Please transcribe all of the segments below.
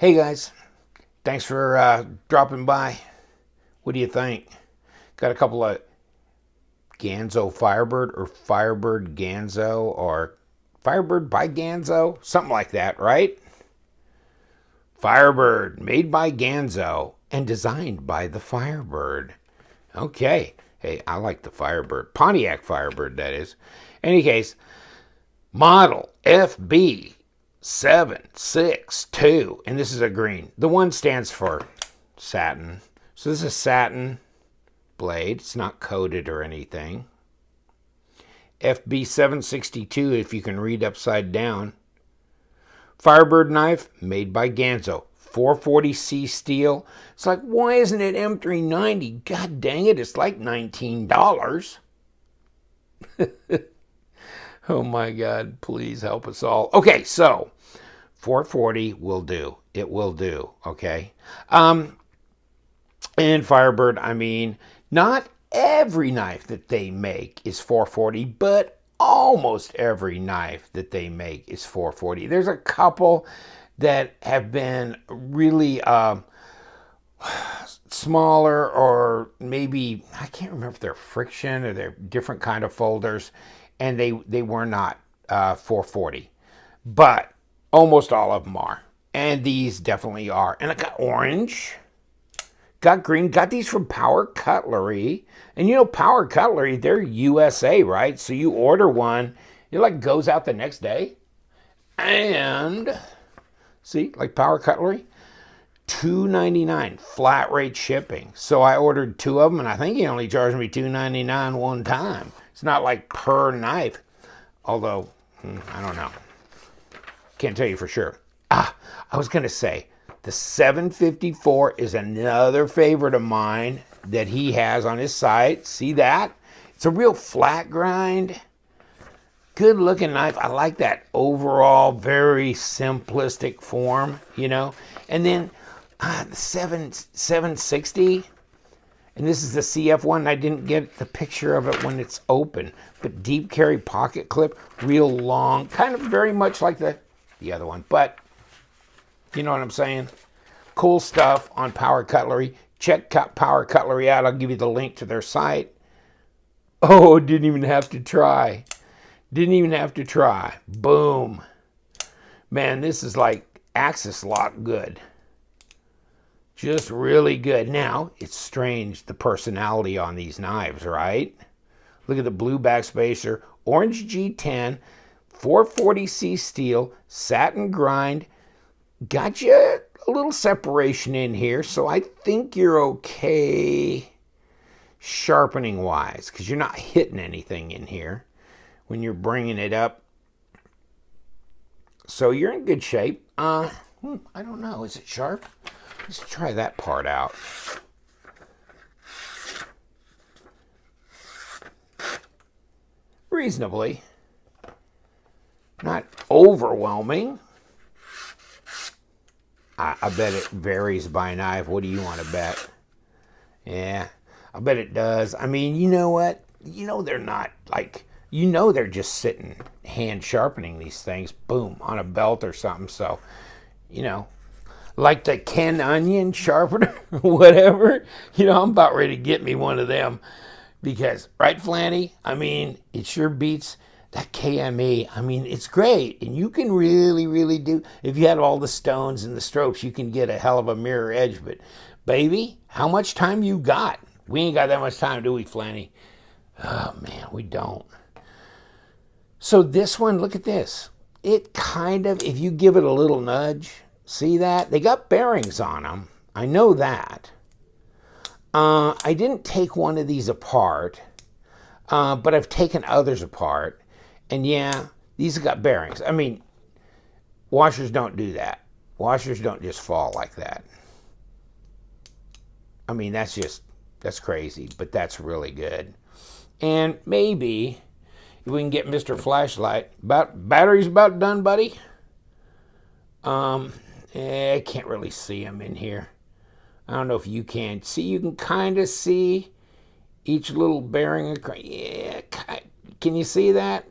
Hey guys, thanks for dropping by. What do you think? Got a couple of Ganzo Firebird or Firebird Ganzo or Firebird by Ganzo, something like that, right? Firebird made by Ganzo and designed by the Firebird. Okay. Hey, I like the Firebird. Pontiac Firebird, that is. Any case, model FB762, and this is a green. The one stands for satin. So this is a satin blade. It's not coated or anything. FB762, if you can read upside down. Firebird knife made by Ganzo. 440C steel. It's like, why isn't it M390? God dang it, it's like $19. Oh my God, please help us all. Okay, so 440 will do. It will do, okay? And Firebird, I mean, not every knife that they make is 440, but almost every knife that they make is 440. There's a couple that have been really smaller, or maybe, I can't remember if they're friction or they're different kind of folders, and they were not 440. But almost all of them are. And these definitely are. And I got orange, got green, got these from Power Cutlery. And you know, Power Cutlery, they're USA, right? So you order one, it like goes out the next day. And see, like Power Cutlery, $2.99 flat rate shipping. So I ordered two of them, and I think he only charged me $2.99 one time. It's not like per knife, although I don't know. Can't tell you for sure. I was gonna say the 754 is another favorite of mine that he has on his site. See that? It's a real flat grind. Good looking knife. I like that overall very simplistic form, you know. And then the 760, and this is the CF one. I didn't get the picture of it when it's open, but deep carry pocket clip, real long, kind of very much like the other one, but you know what I'm saying? Cool stuff on Power Cutlery. Check Power Cutlery out. I'll give you the link to their site. Oh, didn't even have to try. Didn't even have to try. Boom. Man, this is like axis lock good. Just really good. Now, it's strange, the personality on these knives, right? Look at the blue backspacer, orange G10, 440C steel, satin grind. Got you a little separation in here, so I think you're okay sharpening wise, because you're not hitting anything in here when you're bringing it up. So you're in good shape. I don't know. Is it sharp? Let's try that part out. Reasonably. Not overwhelming. I bet it varies by knife. What do you want to bet? Yeah, I bet it does. I mean, you know what? You know they're not like, you know they're just sitting hand sharpening these things, boom, on a belt or something. So, you know, like the Ken Onion sharpener, whatever. You know, I'm about ready to get me one of them because, right, Flanny? I mean, it sure beats that KME. I mean, it's great, and you can really, really do. If you had all the stones and the strokes, you can get a hell of a mirror edge. But, baby, how much time you got? We ain't got that much time, do we, Flanny? Oh, man, we don't. So this one, look at this. It kind of, if you give it a little nudge, see that? They got bearings on them. I know that. I didn't take one of these apart, but I've taken others apart. And yeah, these have got bearings. I mean, washers don't do that. Washers don't just fall like that. I mean, that's crazy, but that's really good. And maybe if we can get Mr. Flashlight, battery's about done, buddy. I can't really see him in here. I don't know if you can. See, you can kind of see each little bearing. Yeah, can you see that?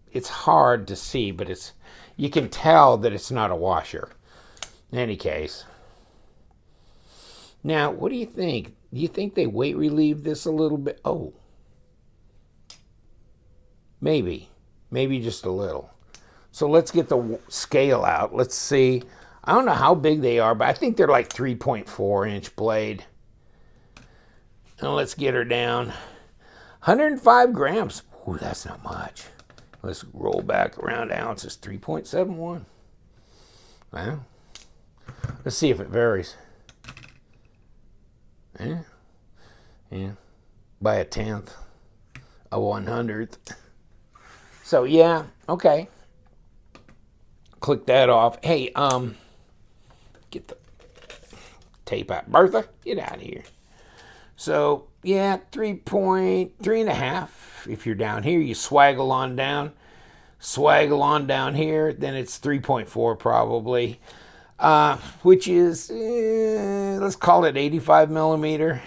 It's hard to see, but you can tell that it's not a washer. In any case. Now, what do you think? Do you think they weight relieve this a little bit? Oh, maybe. Maybe just a little. So let's get the scale out. Let's see. I don't know how big they are, but I think they're like 3.4-inch blade. And let's get her down. 105 grams. Ooh, that's not much. Let's roll back around ounces. 3.71. Well, let's see if it varies. Yeah. By a tenth, a 100th. So yeah, okay. Click that off. Hey, get the tape out. Bertha, get out of here. So yeah, 3.3.5. If you're down here, you swaggle on down. Swaggle on down here, then it's 3.4 probably. Which is, let's call it 85 millimeter.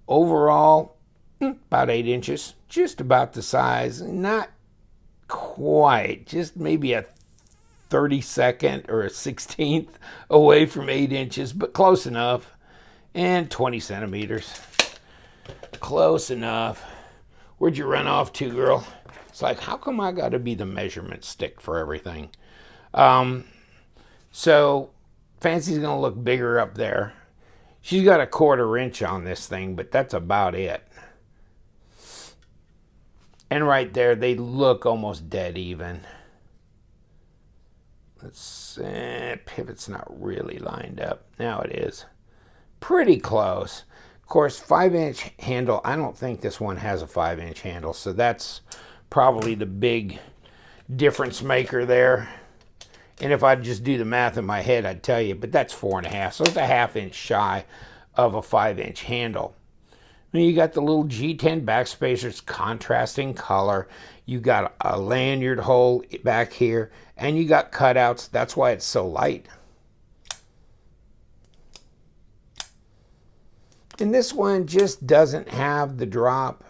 Overall, about 8 inches, just about the size, not quite, just maybe a 32nd or a 16th away from 8 inches, but close enough, and 20 centimeters. Close enough. Where'd you run off to, girl? It's like, how come I got to be the measurement stick for everything? So Fancy's going to look bigger up there. She's got a 1/4 inch on this thing, but that's about it. And right there, they look almost dead even. Let's pivot's not really lined up. Now it is. Pretty close. Of course, 5-inch handle. I don't think this one has a 5-inch handle, so that's probably the big difference maker there. And if I just do the math in my head, I'd tell you, but that's 4.5. So it's a 1/2 inch shy of a 5-inch handle. And you got the little G10 backspacers, contrasting color. You got a lanyard hole back here, and you got cutouts. That's why it's so light. And this one just doesn't have the drop.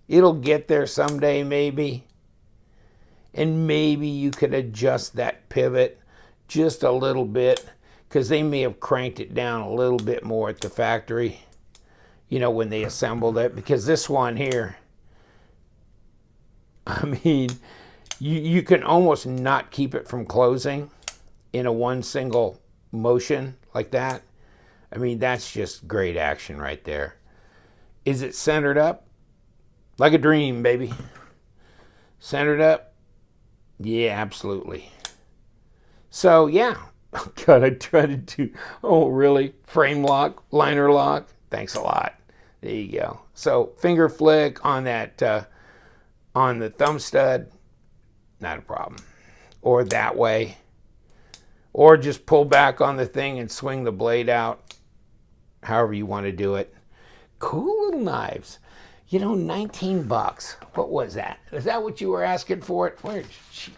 It'll get there someday, maybe. And maybe you could adjust that pivot just a little bit, because they may have cranked it down a little bit more at the factory, you know, when they assembled it. Because this one here, I mean, you can almost not keep it from closing in a one single motion like that. I mean, that's just great action right there. Is it centered up? Like a dream, baby. Centered up? Yeah, absolutely. So, yeah. God, I tried to do, oh, really? Frame lock, liner lock? Thanks a lot. There you go. So, finger flick on that, on the thumb stud, not a problem. Or that way. Or just pull back on the thing and swing the blade out. However you want to do it. Cool little knives. You know, 19 bucks. What was that? Is that what you were asking for it? Where's she?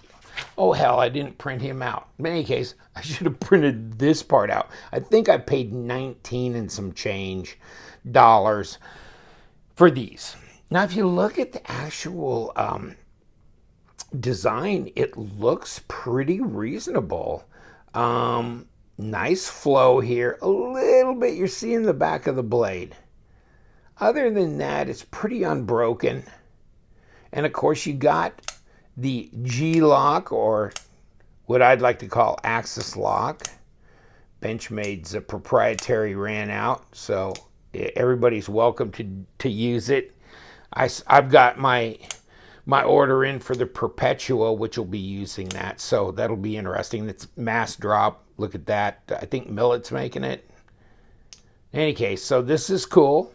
Oh, hell, I didn't print him out. In any case, I should have printed this part out. I think I paid 19 and some change dollars for these. Now, if you look at the actual design, it looks pretty reasonable. Nice flow here. A little bit, you're seeing the back of the blade. Other than that, it's pretty unbroken. And of course, you got the G-lock, or what I'd like to call axis lock. Benchmade's a proprietary ran out, so everybody's welcome to use it. I've got my order in for the Perpetua, which will be using that, so that'll be interesting. It's mass drop. Look at that. I think Millet's making it. In any case, so this is cool.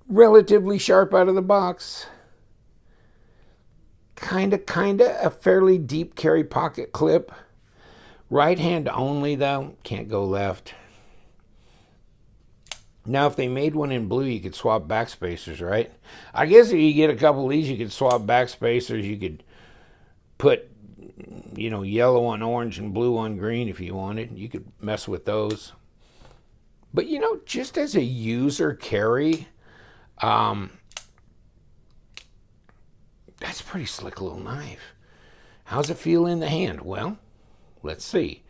Relatively sharp out of the box. Kinda a fairly deep carry pocket clip. Right hand only though, can't go left. Now if they made one in blue, you could swap backspacers, right? I guess if you get a couple of these, you could swap backspacers. You could put, you know, yellow on orange and blue on green if you wanted. You could mess with those. But you know, just as a user carry, that's a pretty slick little knife. How's it feel in the hand? Well, let's see.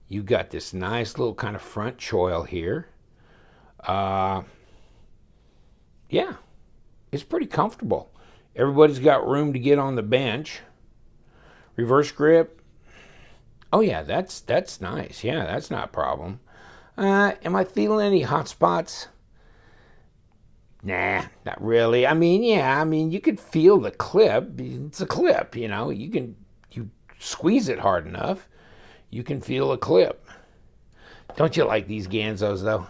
You've got this nice little kind of front choil here. Yeah, it's pretty comfortable. Everybody's got room to get on the bench. Reverse grip. Oh yeah, that's nice. Yeah, that's not a problem. Am I feeling any hot spots? Nah, not really. I mean, yeah, you could feel the clip. It's a clip, you squeeze it hard enough, you can feel a clip. Don't you like these Ganzos though?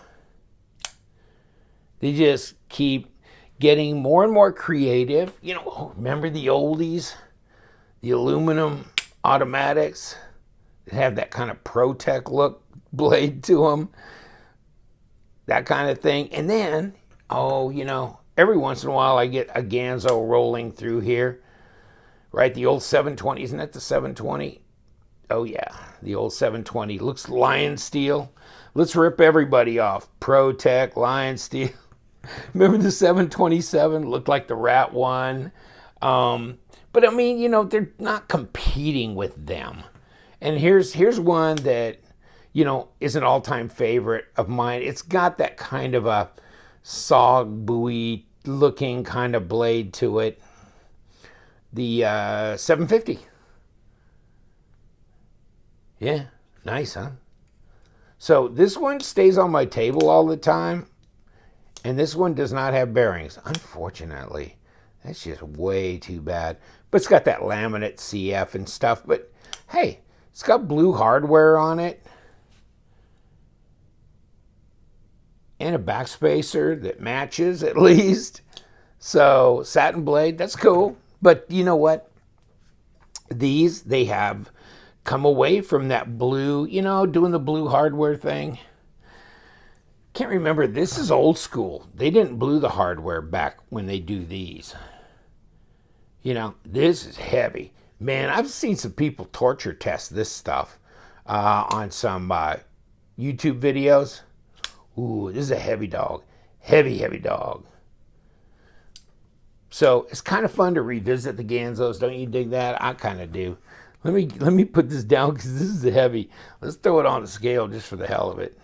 They just keep getting more and more creative. Remember the oldies? The aluminum automatics that have that kind of ProTech look blade to them. That kind of thing. And then, every once in a while I get a Ganzo rolling through here. Right, the old 720. Isn't that the 720? Oh yeah, the old 720. Looks lion steel. Let's rip everybody off. ProTech, lion steel. Remember the 727? Looked like the Rat one. But I mean, they're not competing with them. And here's one that, is an all-time favorite of mine. It's got that kind of a saw buoy looking kind of blade to it. The 750. Yeah, nice, huh? So this one stays on my table all the time. And this one does not have bearings, unfortunately. That's just way too bad. But it's got that laminate CF and stuff. But hey, it's got blue hardware on it. And a backspacer that matches at least. So satin blade, that's cool. But you know what? They have come away from that blue, doing the blue hardware thing. Can't remember. This is old school. They didn't blue the hardware back when they do these. This is heavy. Man, I've seen some people torture test this stuff on some YouTube videos. Ooh, this is a heavy dog. Heavy, heavy dog. So it's kind of fun to revisit the Ganzos. Don't you dig that? I kind of do. Let me put this down because this is heavy. Let's throw it on the scale just for the hell of it.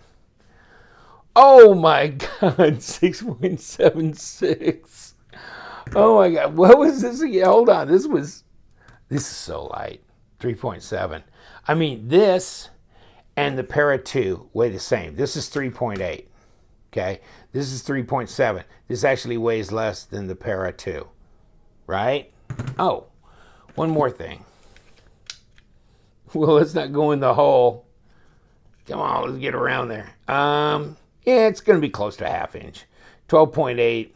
Oh my God, 6.76. Oh my God, what was this again? Hold on, this is so light, 3.7. I mean, this and the Para 2 weigh the same. This is 3.8, okay? This is 3.7. This actually weighs less than the Para 2, right? Oh, one more thing. Well, let's not go in the hole. Come on, let's get around there. Yeah, it's going to be close to a half inch. 12.8,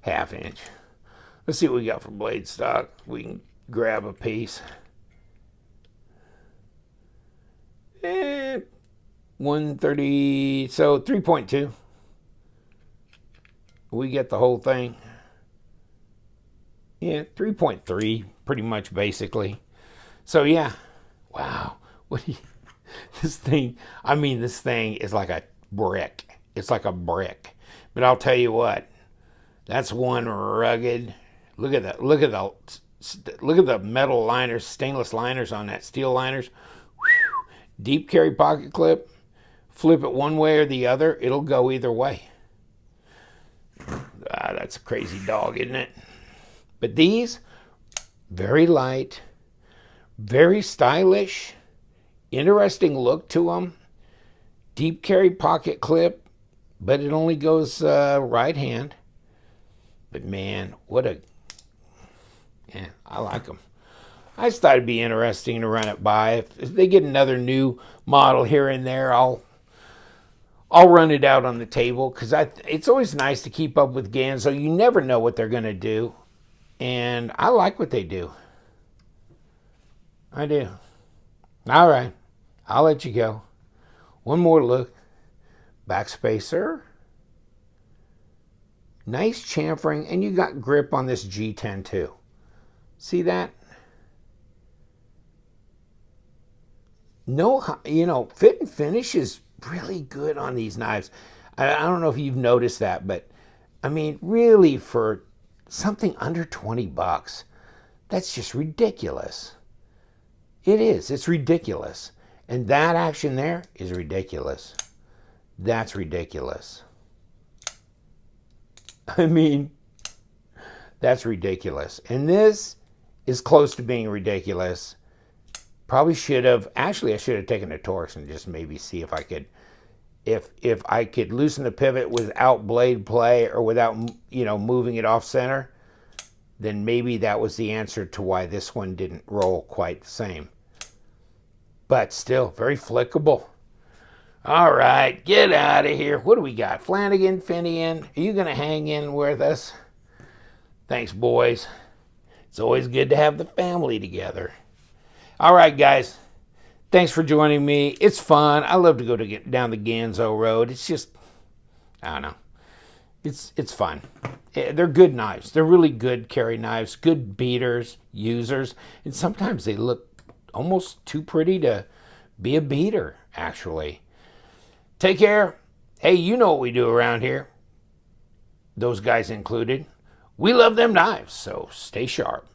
half inch. Let's see what we got for blade stock. We can grab a piece. 130, so 3.2. We get the whole thing. Yeah, 3.3, pretty much basically. So yeah, wow. This thing is like a brick. It's like a brick. But I'll tell you what, that's one rugged. Look at that. Look at the metal liners, stainless liners on that, steel liners. Whew. Deep carry pocket clip. Flip it one way or the other, it'll go either way. That's a crazy dog, isn't it? But these, very light, very stylish, interesting look to them. Deep carry pocket clip, but it only goes right hand. But man, I like them. I just thought it'd be interesting to run it by. If they get another new model here and there, I'll run it out on the table because it's always nice to keep up with Ganzo. You never know what they're going to do, and I like what they do. I do. All right, I'll let you go. One more look. Backspacer. Nice chamfering, and you got grip on this G10 too. See that? No, fit and finish is really good on these knives. I don't know if you've noticed that, but I mean, really for something under $20, that's just ridiculous. It is. It's ridiculous. And that action there is ridiculous. That's ridiculous. I mean, that's ridiculous. And this is close to being ridiculous. Probably should have, actually I should have taken the Torx and just maybe see if I could, if I could loosen the pivot without blade play or without, moving it off center, then maybe that was the answer to why this one didn't roll quite the same. But still, very flickable. All right, get out of here. What do we got? Flanagan, Finian, are you going to hang in with us? Thanks, boys. It's always good to have the family together. All right, guys. Thanks for joining me. It's fun. I love to go down the Ganzo road. It's just, I don't know. It's fun. They're good knives. They're really good carry knives, good beaters, users. And sometimes they look almost too pretty to be a beater, actually. Take care. Hey, you know what we do around here. Those guys included. We love them knives, so stay sharp.